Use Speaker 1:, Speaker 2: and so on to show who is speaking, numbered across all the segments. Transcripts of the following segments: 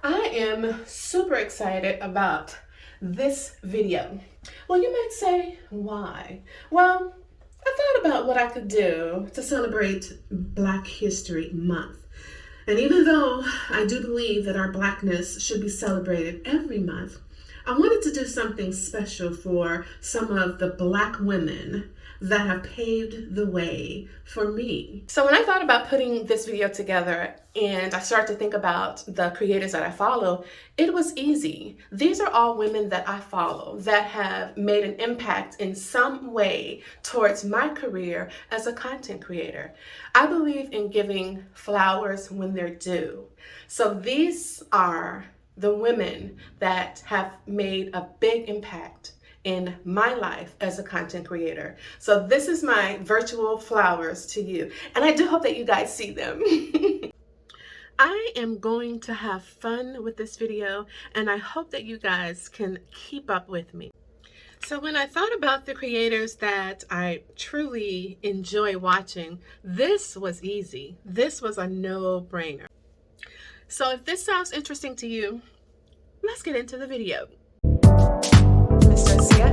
Speaker 1: I am super excited about this video. Well, you might say, why? Well, I thought about what I could do to celebrate Black History Month. And even though I do believe that our Blackness should be celebrated every month, I wanted to do something special for some of the Black women that have paved the way for me. So when I thought about putting this video together and I started to think about the creators that I follow, it was easy. These are all women that I follow that have made an impact in some way towards my career as a content creator. I believe in giving flowers when they're due. So these are the women that have made a big impact in my life as a content creator. So this is my virtual flowers to you. And I do hope that you guys see them. I am going to have fun with this video and I hope that you guys can keep up with me. So when I thought about the creators that I truly enjoy watching, this was easy. This was a no-brainer. So if this sounds interesting to you, let's get into the video. MsDorciah.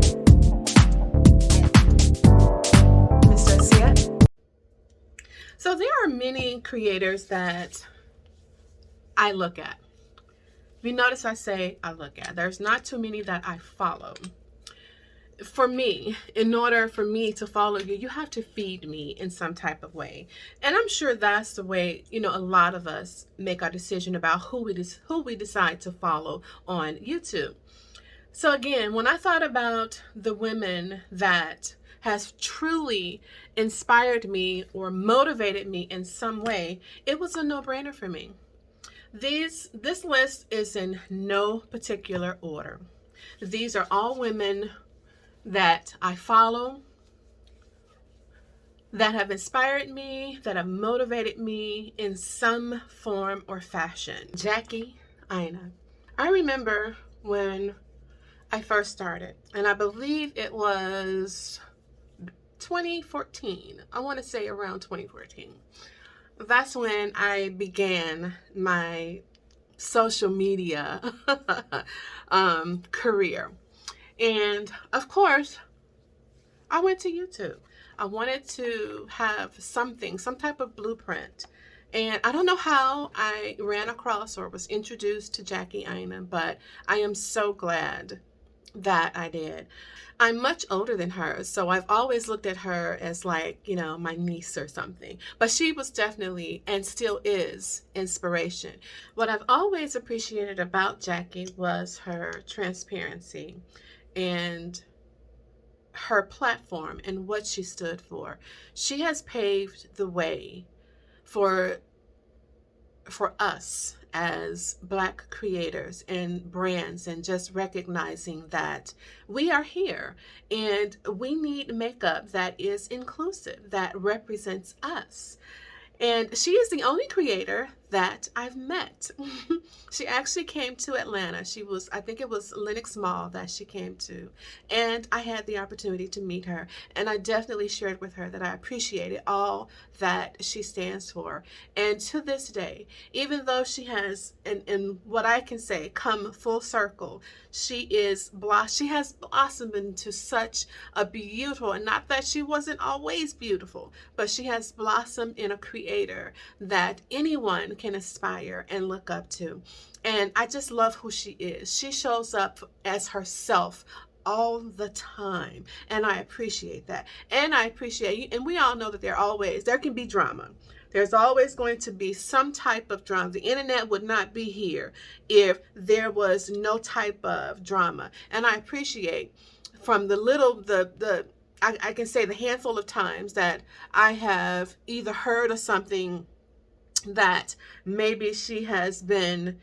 Speaker 1: MsDorciah. So there are many creators that I look at. If you notice I say I look at, there's not too many that I follow. For me, in order for me to follow you, you have to feed me in some type of way. And I'm sure that's the way, a lot of us make our decision about who we decide to follow on YouTube. So again, when I thought about the women that has truly inspired me or motivated me in some way, it was a no-brainer for me. This list is in no particular order. These are all women that I follow, that have inspired me, that have motivated me in some form or fashion. Jackie Aina. I remember when I first started, and I believe it was 2014. I want to say around 2014. That's when I began my social media career. And of course, I went to YouTube. I wanted to have some type of blueprint. And I don't know how I ran across or was introduced to Jackie Aina, but I am so glad that I did. I'm much older than her, so I've always looked at her as like, my niece or something. But she was definitely and still is inspiration. What I've always appreciated about Jackie was her transparency and her platform and what she stood for. She has paved the way for us as Black creators and brands, and just recognizing that we are here and we need makeup that is inclusive, that represents us. And she is the only creator that I've met. She actually came to Atlanta. I think it was Lenox Mall that she came to. And I had the opportunity to meet her. And I definitely shared with her that I appreciated all that she stands for. And to this day, even though she has, in what I can say, come full circle, she has blossomed into such a beautiful, and not that she wasn't always beautiful, but she has blossomed in a creator that anyone can aspire and look up to. And I just love who she is. She shows up as herself all the time, and I appreciate that. And I appreciate you, and we all know that there can be drama. There's always going to be some type of drama. The internet would not be here if there was no type of drama. And I appreciate from I can say the handful of times that I have either heard of something that maybe she has been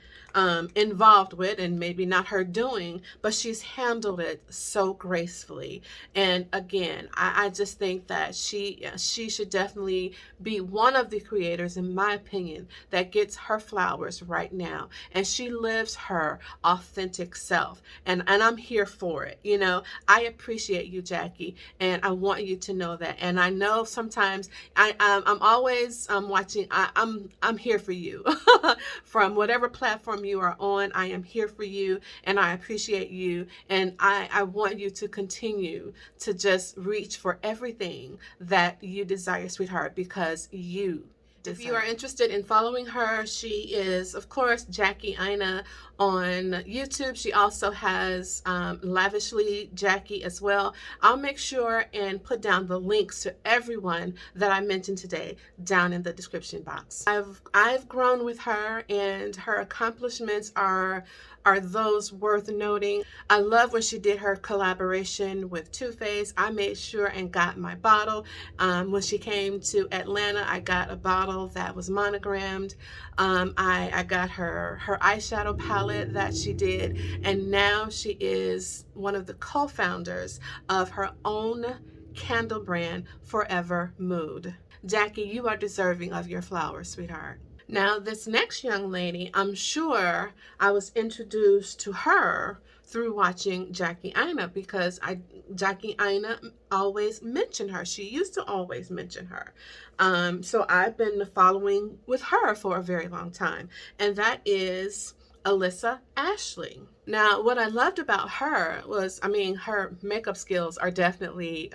Speaker 1: involved with, and maybe not her doing, but she's handled it so gracefully. And again, I just think that she should definitely be one of the creators, in my opinion, that gets her flowers right now. And she lives her authentic self, and I'm here for it. I appreciate you, Jackie, and I want you to know that. And I know sometimes I'm always watching. I'm here for you. you. From whatever platform you are on, I am here for you, and I appreciate you, and I want you to continue to just reach for everything that you desire, sweetheart, because you. If you are interested in following her, she is, of course, Jackie Ina on YouTube. She also has Lavishly Jackie as well. I'll make sure and put down the links to everyone that I mentioned today down in the description box. I've grown with her, and her accomplishments are those worth noting. I love when she did her collaboration with Too Faced. I made sure and got my bottle. When she came to Atlanta, I got a bottle that was monogrammed. I got her eyeshadow palette that she did, and now she is one of the co-founders of her own candle brand, Forever Mood. Jackie, you are deserving of your flowers, sweetheart. Now, this next young lady, I'm sure I was introduced to her through watching Jackie Ina, because Jackie Ina always mentioned her. She used to always mention her. So I've been following with her for a very long time, and that is Alyssa Ashley. Now, what I loved about her was, I mean, her makeup skills are definitely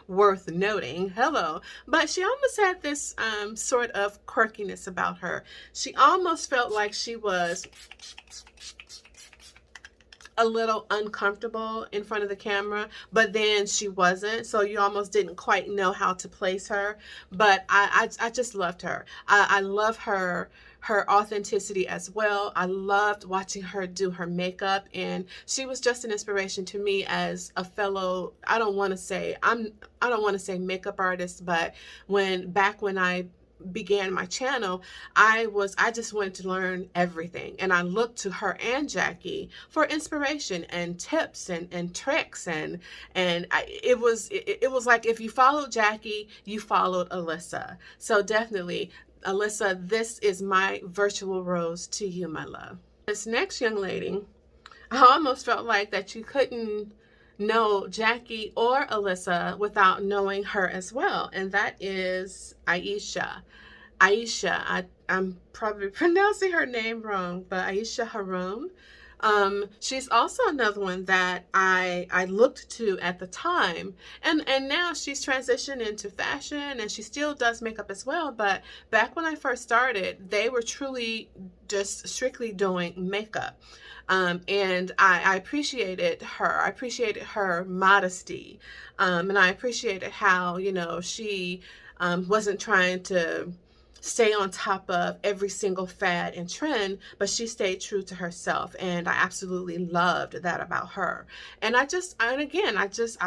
Speaker 1: worth noting. Hello. But she almost had this sort of quirkiness about her. She almost felt like she was a little uncomfortable in front of the camera, but then she wasn't, so you almost didn't quite know how to place her. But I just loved her. I love her authenticity as well. I loved watching her do her makeup, and she was just an inspiration to me as a fellow, I don't want to say makeup artist, but back when I began my channel, I just wanted to learn everything, and I looked to her and Jackie for inspiration and tips and tricks, and it was like, if you followed Jackie, you followed Alyssa. So definitely, Alyssa, this is my virtual rose to you, my love. This next young lady, I almost felt like that you couldn't know Jackie or Alyssa without knowing her as well, and that is Aisha. I'm probably pronouncing her name wrong, but Aisha Harun. She's also another one that I looked to at the time, and now she's transitioned into fashion, and she still does makeup as well. But back when I first started, they were truly just strictly doing makeup. And I appreciated her. I appreciated her modesty, and I appreciated how, she wasn't trying to stay on top of every single fad and trend, but she stayed true to herself, and I absolutely loved that about her. And I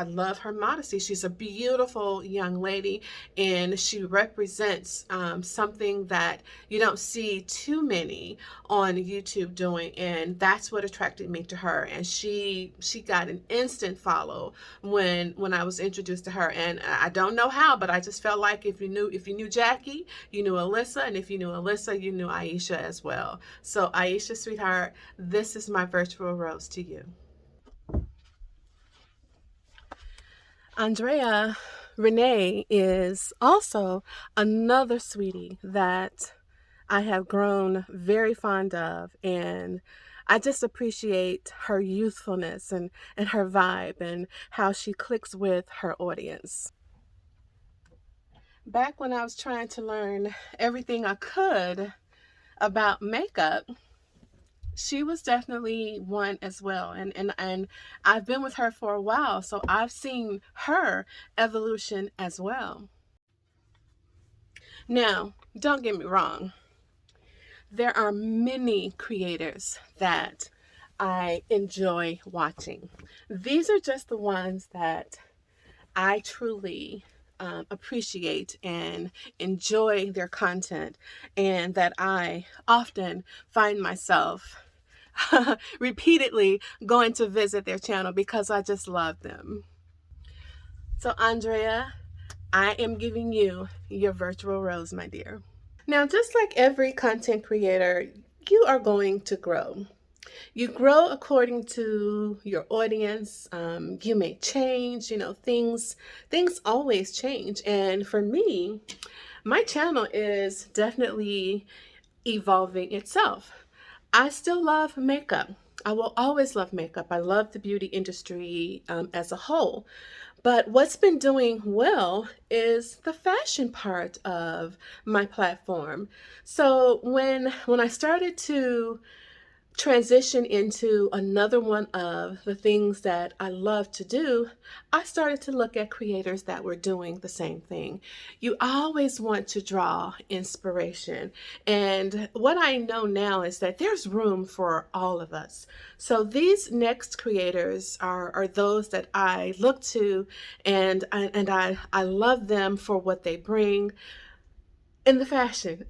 Speaker 1: love her modesty. She's a beautiful young lady, and she represents something that you don't see too many on YouTube doing, and that's what attracted me to her. And she got an instant follow when I was introduced to her, and I don't know how, but I just felt like if you knew Jackie, you knew Alyssa, and if you knew Alyssa, you knew Aisha as well. So Aisha, sweetheart, this is my virtual rose to you. Andrea Renee is also another sweetie that I have grown very fond of, and I just appreciate her youthfulness and her vibe and how she clicks with her audience. Back when I was trying to learn everything I could about makeup, she was definitely one as well. And I've been with her for a while, so I've seen her evolution as well. Now, don't get me wrong. There are many creators that I enjoy watching. These are just the ones that I truly appreciate and enjoy their content, and that I often find myself repeatedly going to visit their channel because I just love them. So Andrea, I am giving you your virtual rose, my dear. Now, just like every content creator, you are going to grow. You grow according to your audience. You may change, things always change. And for me, my channel is definitely evolving itself. I still love makeup. I will always love makeup. I love the beauty industry as a whole. But what's been doing well is the fashion part of my platform. So when I started to transition into another one of the things that I love to do, I started to look at creators that were doing the same thing. You always want to draw inspiration. And what I know now is that there's room for all of us. So these next creators are those that I look to, and I love them for what they bring in the fashion.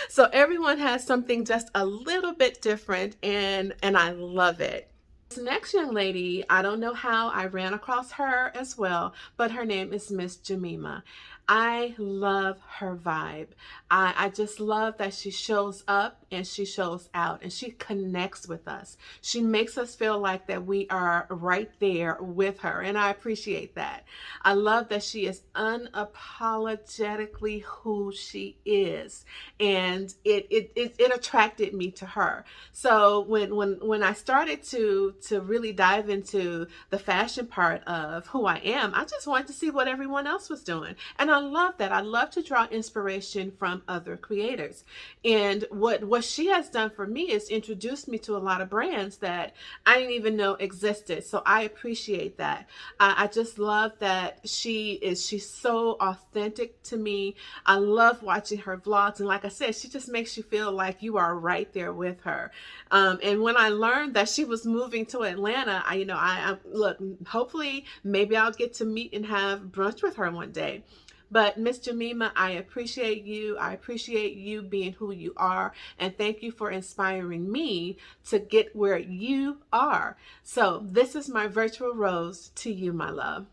Speaker 1: So everyone has something just a little bit different, and I love it. This next young lady, I don't know how I ran across her as well, but her name is Miss Jemima. I love her vibe. I just love that she shows up and she shows out and she connects with us. She makes us feel like that we are right there with her, and I appreciate that. I love that she is unapologetically who she is, and it attracted me to her. So when I started to really dive into the fashion part of who I am, I just wanted to see what everyone else was doing. And I love that. I love to draw inspiration from other creators. And what she has done for me is introduced me to a lot of brands that I didn't even know existed. So I appreciate that. I just love that she's so authentic to me. I love watching her vlogs, and like I said, she just makes you feel like you are right there with her. And when I learned that she was moving to Atlanta, I look, hopefully maybe I'll get to meet and have brunch with her one day. But Miss Jemima, I appreciate you. I appreciate you being who you are. And thank you for inspiring me to get where you are. So this is my virtual rose to you, my love.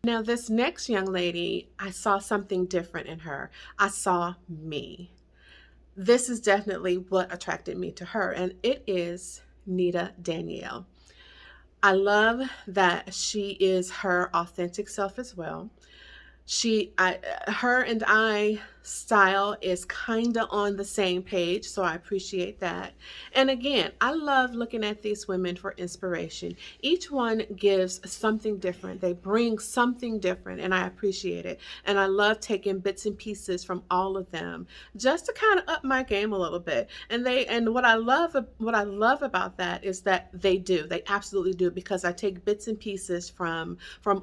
Speaker 1: Now, this next young lady, I saw something different in her. I saw me. This is definitely what attracted me to her, and it is Nita Danielle. I love that she is her authentic self as well. Her and I style is kind of on the same page, so I appreciate that. And again, I love looking at these women for inspiration. Each one gives something different. They bring something different, and I appreciate it. And I love taking bits and pieces from all of them just to kind of up my game a little bit. And what I love about that is that they absolutely do, because I take bits and pieces from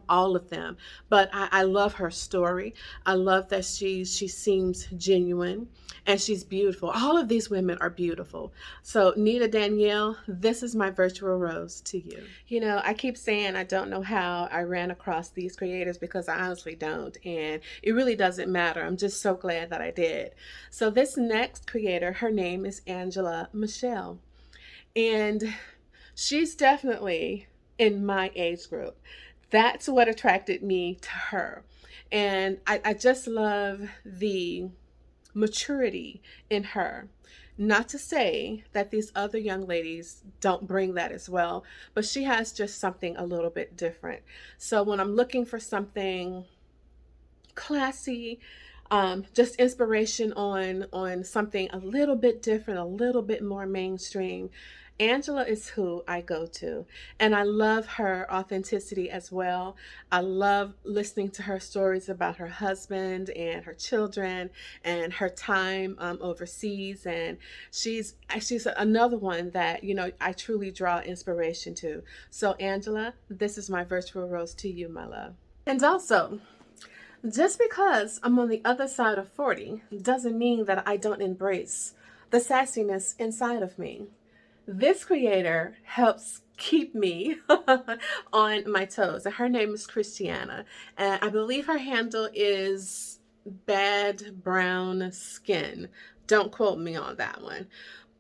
Speaker 1: all of them. But I love her story. I love that she seems genuine and she's beautiful. All of these women are beautiful. So Nita Danielle, this is my virtual rose to you. I keep saying I don't know how I ran across these creators, because I honestly don't, and it really doesn't matter. I'm just so glad that I did. So this next creator, her name is Angela Michelle, and she's definitely in my age group. That's what attracted me to her. And I just love the maturity in her. Not to say that these other young ladies don't bring that as well, but she has just something a little bit different. So when I'm looking for something classy, just inspiration on something a little bit different, a little bit more mainstream, Angela is who I go to. And I love her authenticity as well. I love listening to her stories about her husband and her children and her time overseas. And she's another one that I truly draw inspiration to. So Angela, this is my virtual rose to you, my love. And also, just because I'm on the other side of 40 doesn't mean that I don't embrace the sassiness inside of me. This creator helps keep me on my toes. And her name is Christiana. And I believe her handle is Bad Brown Skin. Don't quote me on that one.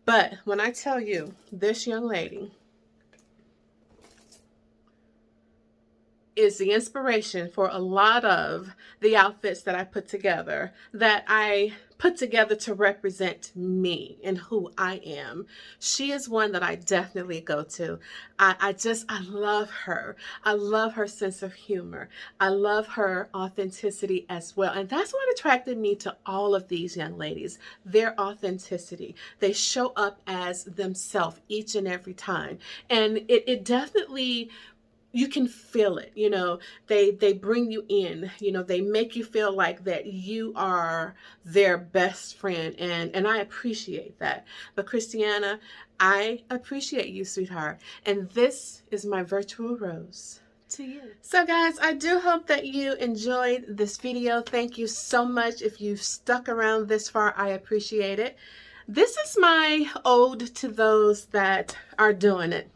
Speaker 1: But when I tell you, this young lady is the inspiration for a lot of the outfits that I put together, that I put together to represent me and who I am. She is one that I definitely go to. I love her. I love her sense of humor. I love her authenticity as well. And that's what attracted me to all of these young ladies, their authenticity. They show up as themselves each and every time. And it definitely, you can feel it, they bring you in, they make you feel like that you are their best friend, and I appreciate that. But Christiana, I appreciate you, sweetheart, and this is my virtual rose to you. So guys, I do hope that you enjoyed this video. Thank you so much. If you've stuck around this far, I appreciate it. This is my ode to those that are doing it,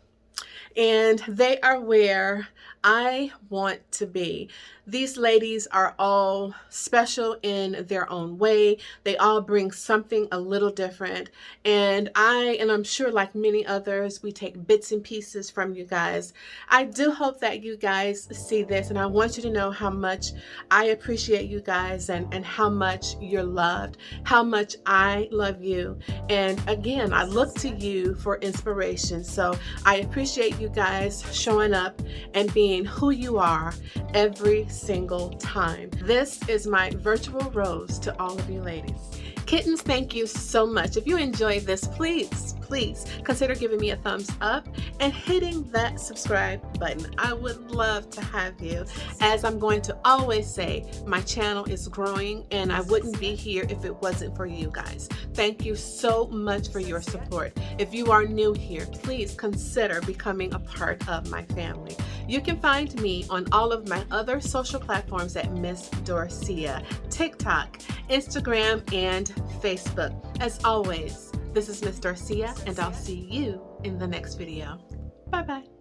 Speaker 1: and they are where I want to be. These ladies are all special in their own way. They all bring something a little different. And I'm sure like many others, we take bits and pieces from you guys. I do hope that you guys see this, and I want you to know how much I appreciate you guys, and how much you're loved, how much I love you. And again, I look to you for inspiration. So I appreciate you guys showing up and being who you are every single time. This is my virtual rose to all of you ladies. Kittens, thank you so much. If you enjoyed this, please consider giving me a thumbs up and hitting that subscribe button. I would love to have you. As I'm going to always say, my channel is growing, and I wouldn't be here if it wasn't for you guys. Thank you so much for your support. If you are new here, please consider becoming a part of my family. You can find me on all of my other social platforms at MsDorciah, TikTok, Instagram, and Facebook. As always, this is MsDorciah, and I'll see you in the next video. Bye-bye.